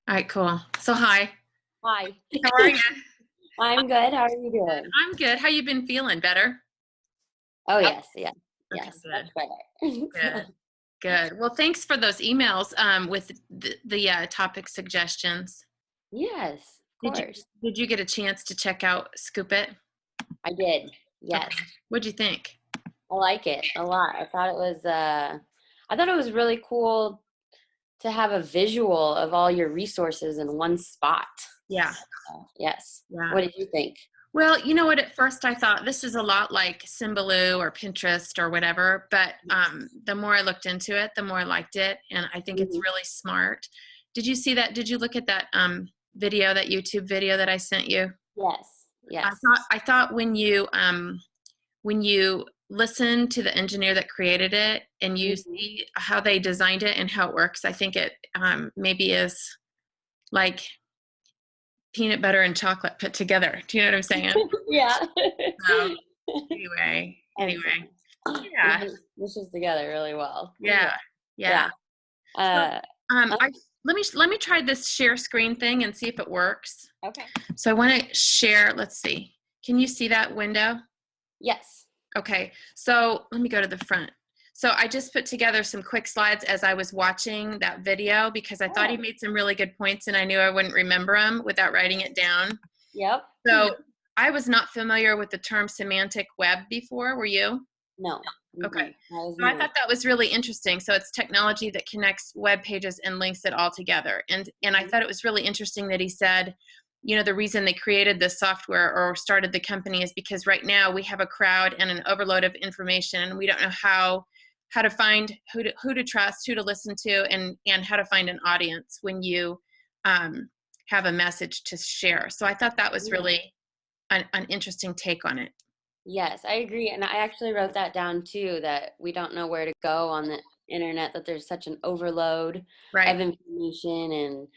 All right, cool. So hi, Hi. how are you? I'm good. How are you doing? I'm good. How you been feeling? Better? Oh, yes, yes, Okay, yes, much good, good, better. good. Well, thanks for those emails with the topic suggestions. Yes, of Did you course. did you get a chance to check out ScoopIt? I did. Okay. Yes. What'd you think? I like it a lot. I thought it was really cool to have a visual of all your resources in one spot. Yeah, Yes. yeah. What did you think? Well, you know what? At first, I thought this is a lot like Symbaloo or Pinterest or whatever. But the more I looked into it, the more I liked it, and I think it's Mhm. really smart. Did you see that? Did you look at that video, that YouTube video that I sent you? Yes. I Yes. thought I thought when you listen to the engineer that created it and you Hmm. see how they designed it and how it works, I think it maybe is like peanut butter and chocolate put together. Do you know what I'm saying? Yeah. So anyway, Excellent. yeah, This is together really well. yeah, yeah. Yeah. So Uh, I let me try this share screen thing and see if it works. okay. So I want to share. Let's see. Can you see that window? Yes. Okay, so let me go to the front. So I just put together some quick slides as I was watching that video because I thought he Oh, made some really good points and I knew I wouldn't remember them without writing it down. yep. So I was not familiar with the term semantic web before, were you? No. Okay. Mm-mm. That was So I new. thought that was really interesting. So it's technology that connects web pages and links it all together. And I Mhm. thought it was really interesting that he said, you know, the reason they created this software or started the company is because right now we have a crowd and an overload of information and we don't know how to find who to trust, who to listen to, and how to find an audience when you have a message to share. So I thought that was Yeah. really an interesting take on it. Yes, I agree. And I actually wrote that down too, that we don't know where to go on the internet, that there's such an overload Right. of information.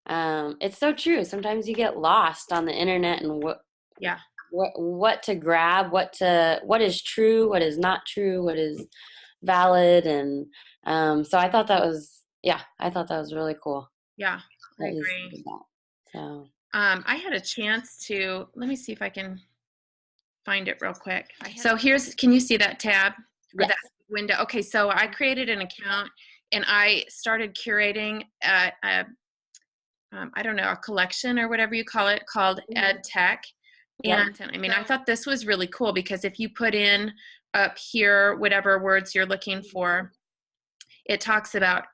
And it's so true. Sometimes you get lost on the internet and Yeah. what to grab, what is true, what is not true, what is valid. And so I thought that was, yeah, I thought that was really cool Yeah. I that he agree. did that. So, I had a chance to, let me see if I can find it real quick. So here's, can you see that tab or that yes. window? Okay, so I created an account and I started curating I don't know, a collection or whatever you call it called Mhm. Ed Tech. Yep. And I mean, I thought this was really cool because if you put in up here whatever words you're looking for, it talks about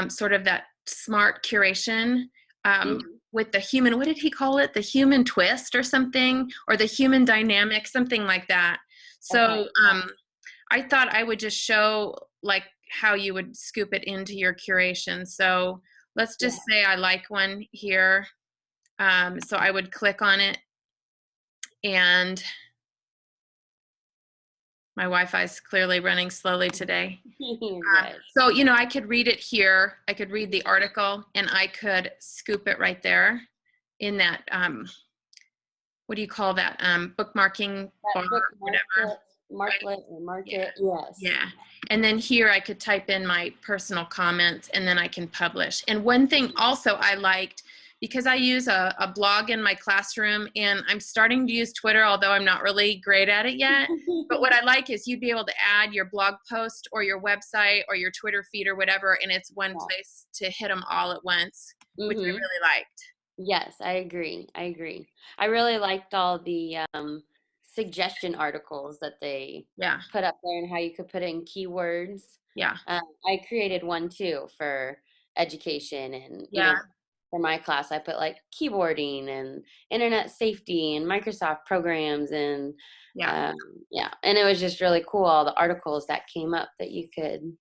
sort of that smart curation Mhm. with the human, what did he call it? The human twist or something, or the human dynamic, something like that. Okay. So I thought I would just show like how you would scoop it into your curation. So let's Yeah. just say I like one here. So I would click on it and my Wi-Fi is clearly running slowly today. You're good. So, you know, I could read it here. I could read the article and I could scoop it right there in that, what do you call that? Bookmarking bar, That book whatever. Right? marklet or Yeah. market. Yes. Yeah. And then here I could type in my personal comments and then I can publish. And one thing also I liked, because I use a blog in my classroom and I'm starting to use Twitter, although I'm not really great at it yet. But what I like is you'd be able to add your blog post or your website or your Twitter feed or whatever, and it's one Yeah. place to hit them all at once, which I Mm-hmm. really liked. Yes, I agree. I agree. I really liked all the suggestion articles that they Yeah. put up there and how you could put in keywords. Yeah. I created one too for education and Yeah. for my class I put like keyboarding and internet safety and Microsoft programs and Yeah. um, yeah, and it was just really cool all the articles that came up that you could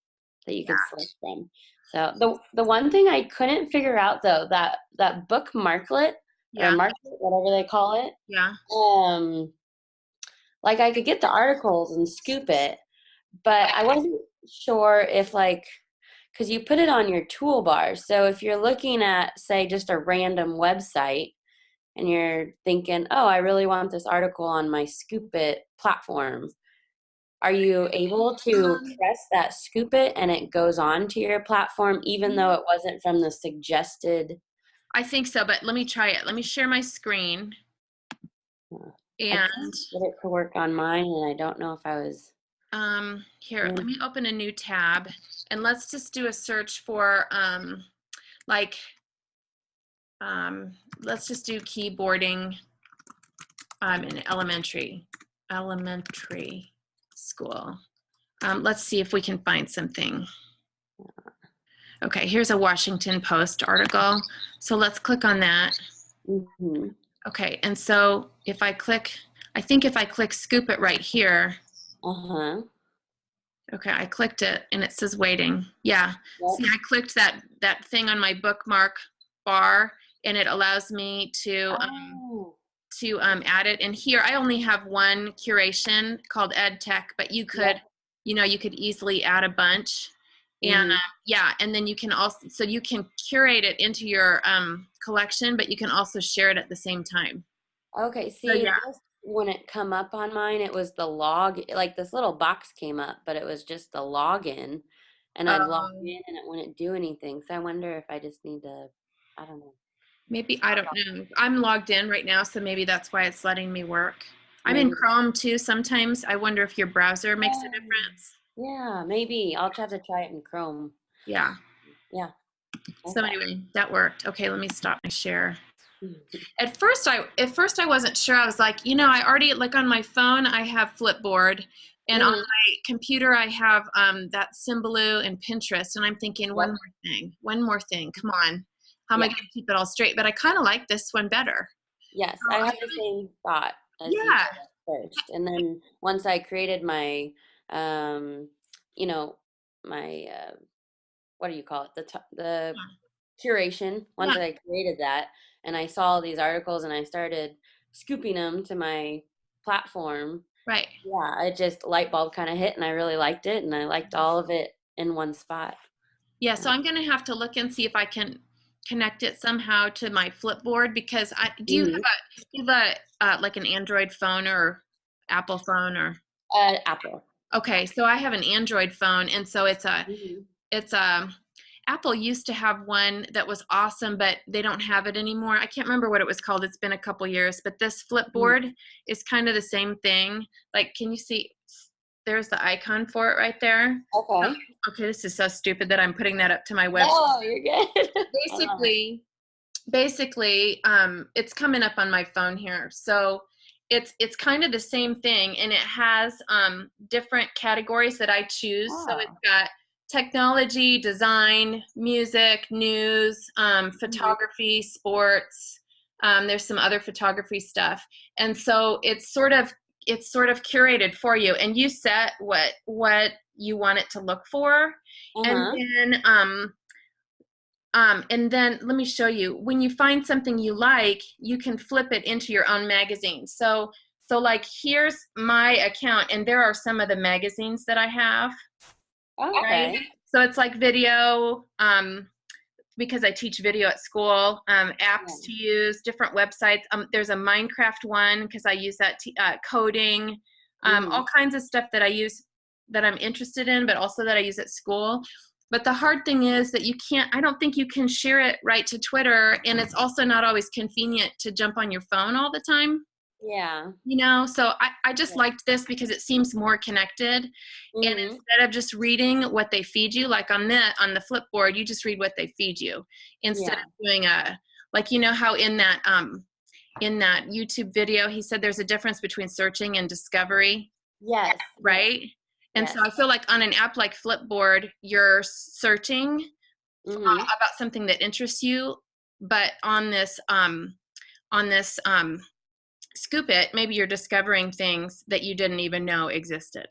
select from. So the one thing I couldn't figure out though, that book marklet or Yeah. market, whatever they call it, Yeah. um, like I could get the articles and scoop it, but I wasn't sure if like because you put it on your toolbar. So if you're looking at say just a random website and you're thinking, oh, I really want this article on my Scoop It platform, are you able to press that Scoop It and it goes on to your platform even though it wasn't from the suggested? I think so, but let me try it. Let me share my screen. I And can't get it to work on mine, and I don't know if I was. here, let me open a new tab, and let's just do a search for like let's just do keyboarding in elementary school. Let's see if we can find something. Okay, here's a Washington Post article. So let's click on that. Mm-hmm. Okay, and so if I click, I think if I click ScoopIt right here. Uh-huh. Okay, I clicked it and it says waiting. Yeah. Yep. See, I clicked that thing on my bookmark bar, and it allows me to add it. And here I only have one curation called EdTech, but you could, you could easily add a bunch. And yeah, and then you can also, so you can curate it into your collection, but you can also share it at the same time. Okay, So see, yeah. this, when it come up on mine, it was the log, like this little box came up, but it was just the login, and I logged in and it wouldn't do anything. So I wonder if I just need to, I don't know. Maybe, I don't know. I'm logged in right now, so maybe that's why it's letting me work. I'm in Maybe. Chrome too sometimes. I wonder if your browser makes a difference. Yeah, maybe. I'll have to try it in Chrome. Yeah. Yeah. So Okay. anyway, that worked. Okay, let me stop my share. At first I wasn't sure. I was like, I already, like on my phone I have Flipboard, and on my computer I have that Symbaloo and Pinterest, and I'm thinking one more thing. Come on. How am I going to keep it all straight? But I kind of like this one better. Yes, I had the same thought as you Yeah. did at first. And then once I created my, you know, my, what do you call it? The curation. Once Yeah. I created that and I saw these articles and I started scooping them to my platform, Right. yeah, it just light bulb kind of hit and I really liked it and I liked all of it in one spot. Yeah, so I'm going to have to look and see if I can connect it somehow to my Flipboard, because do you have like an Android phone or Apple phone or? Apple. Okay, so I have an Android phone, and so it's Apple used to have one that was awesome, but they don't have it anymore. I can't remember what it was called. It's been a couple years, but this Flipboard is kind of the same thing. Like, can you see? There's the icon for it right there. Okay. Okay, this is so stupid that I'm putting that up to my website. Oh, you're good. Basically, it's coming up on my phone here. So it's kind of the same thing, and it has different categories that I choose. So it's got technology, design, music, news, photography, sports. There's some other photography stuff, and so it's sort of curated for you, and you set what you want it to look for, and then let me show you. When you find something you like, you can flip it into your own magazine. So like, here's my account, and there are some of the magazines that I have. Okay. Right? So it's like video, because I teach video at school, apps to use, different websites. There's a Minecraft one because I use that coding, all kinds of stuff that I use that I'm interested in, but also that I use at school. But the hard thing is that I don't think you can share it right to Twitter, and it's also not always convenient to jump on your phone all the time. Yeah. So I just liked this because it seems more connected. And instead of just reading what they feed you, like on the Flipboard, you just read what they feed you instead of doing like, how in that YouTube video, he said there's a difference between searching and discovery. Yes. Right. And so I feel like on an app like Flipboard, you're searching about something that interests you, but on this ScoopIt, maybe you're discovering things that you didn't even know existed.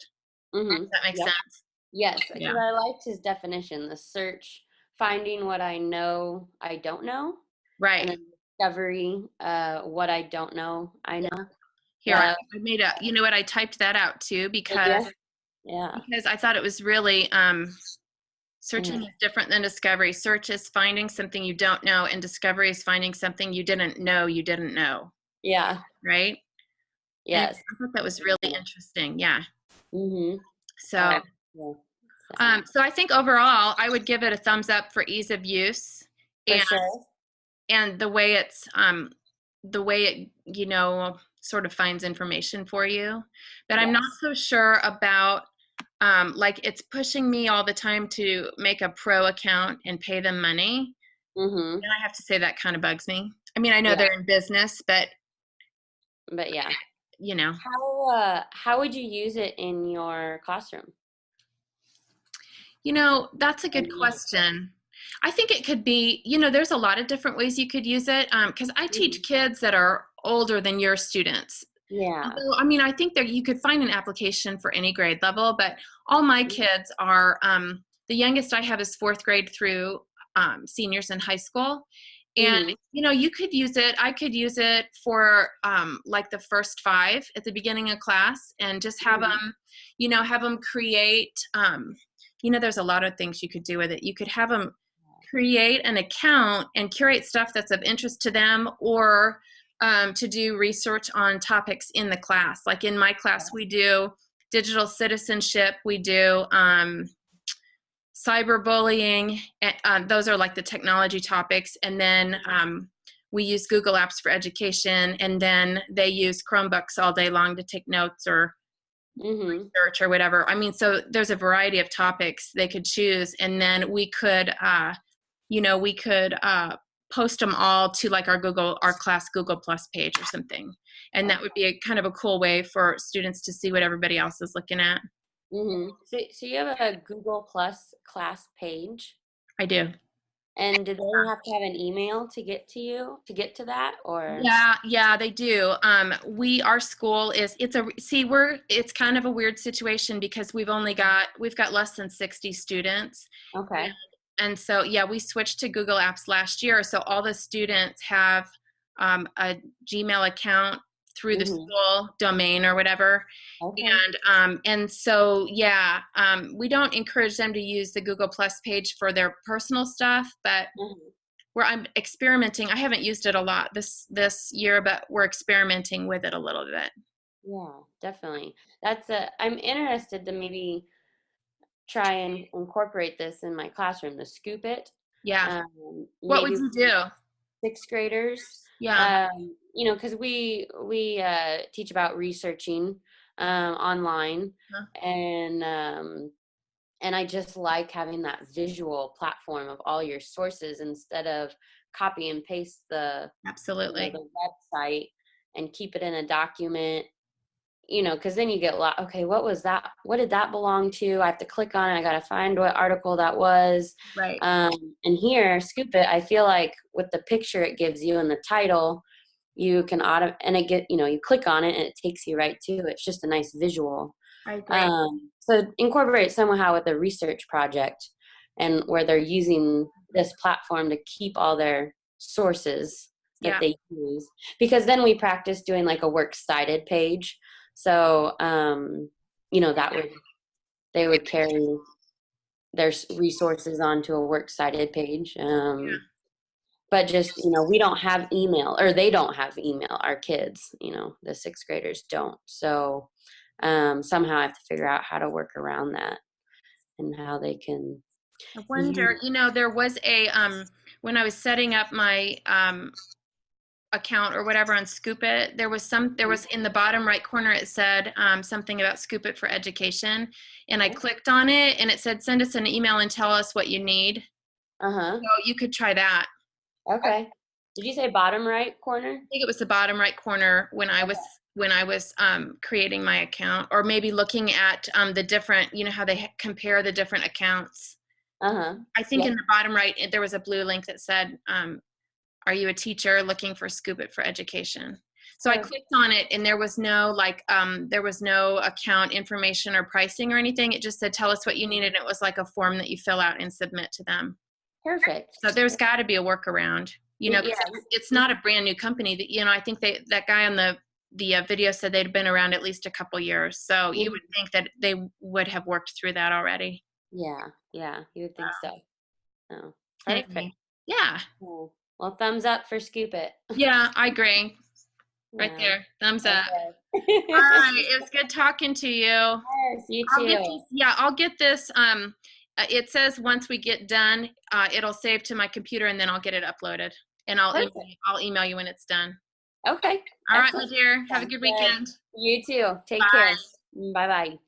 Does that make sense? Yes, because I liked his definition, the search, finding what I know I don't know. Right. And then discovery, what I don't know I know. Here, I made you know what, I typed that out too, because I thought it was really, searching is different than discovery. Search is finding something you don't know, and discovery is finding something you didn't know you didn't know. Yeah. Right? Yes. And I thought that was really interesting. Yeah. So, so I think overall, I would give it a thumbs up for ease of use. For sure. and the way it, sort of finds information for you. But I'm not Yes. so sure about, like, it's pushing me all the time to make a pro account and pay them money. Mhm. And I have to say that kind of bugs me. I mean, I know Yeah. they're in business, but But yeah. you know, How would you use it in your classroom? that's a Or good use it for? question. I think it could be, there's a lot of different ways you could use it. Because I teach Mhm. kids that are older than your students. Yeah. Although, I mean, I think that you could find an application for any grade level, but all my kids are, the youngest I have is fourth grade through seniors in high school. And, Mhm. you could use it. I could use it for like the first five at the beginning of class and just have Mhm. them, have them create, there's a lot of things you could do with it. You could have them create an account and curate stuff that's of interest to them, or to do research on topics in the class. Like in my class, we do digital citizenship, we do cyberbullying. Those are like the technology topics. And then we use Google Apps for education. And then they use Chromebooks all day long to take notes or Mhm. research or whatever. I mean, so there's a variety of topics they could choose. And then we could post them all to like our class Google Plus page or something. And that would be a kind of a cool way for students to see what everybody else is looking at. So you have a Google Plus class page, I do. and do they have to have an email to get to you to get to that, or? Yeah, they do. Our school it's kind of a weird situation because we've got less than 60 students. Okay. And so, yeah, we switched to Google Apps last year. So all the students have a Gmail account through the Mhm. school domain or whatever. Okay. And so, yeah, we don't encourage them to use the Google Plus page for their personal stuff, but Mhm. where I'm experimenting, I haven't used it a lot this year, but we're experimenting with it a little bit. Yeah, definitely. I'm interested to maybe try and incorporate this in my classroom, the ScoopIt. Yeah. What would Maybe you do? sixth graders, Yeah. because we teach about researching online, Huh. and I just like having that visual platform of all your sources instead of copy and paste Absolutely. the website and keep it in a document, because then you get a lot. Okay, what was that? What did that belong to? I have to click on it. I got to find what article that was. Right. Um, and here, Scoop It, I feel like with the picture it gives you and the title, you can and you click on it and it takes you right to it. It's just a nice visual. I agree. So incorporate somehow with a research project and where they're using this platform to keep all their sources that Yeah. they use, because then we practice doing like a works cited page. So that would they would carry their resources onto a works cited page. But just we don't have email, or they don't have email, our kids, the sixth graders don't. So somehow I have to figure out how to work around that and how they can I use. wonder, there was when I was setting up my account or whatever on Scoop It, there was in the bottom right corner, it said something about Scoop It for education. And I clicked on it and it said, send us an email and tell us what you need. Uh-huh. So you could try that. Okay. Did you say bottom right corner? I think it was the bottom right corner when I was creating my account, or maybe looking at the different, how they compare the different accounts. Uh-huh. I think in Yep. the bottom right, there was a blue link that said, are you a teacher looking for Scoop It for education? So I Perfect. clicked on it and there was no there was no account information or pricing or anything. It just said, tell us what you need. And it was like a form that you fill out and submit to them. Perfect. So there's got to be a workaround, 'cause Yeah. it's not a brand new company that, I think that guy on the video said they'd been around at least a couple years. So you would think that they would have worked through that already. Yeah. Yeah. You would think so. Oh, perfect. Anyway, yeah. Cool. Well, thumbs up for Scoop It. Yeah, I agree. Right Yeah. there. Thumbs up. All Okay. right. It was good talking to you. Yes, you too. I'll get this. It says once we get done, it'll save to my computer and then I'll get it uploaded. and Perfect. I'll email you when it's done. Okay. All right, my Excellent. dear. Have a Sounds good good. weekend. You too. Take care. Bye. Bye bye.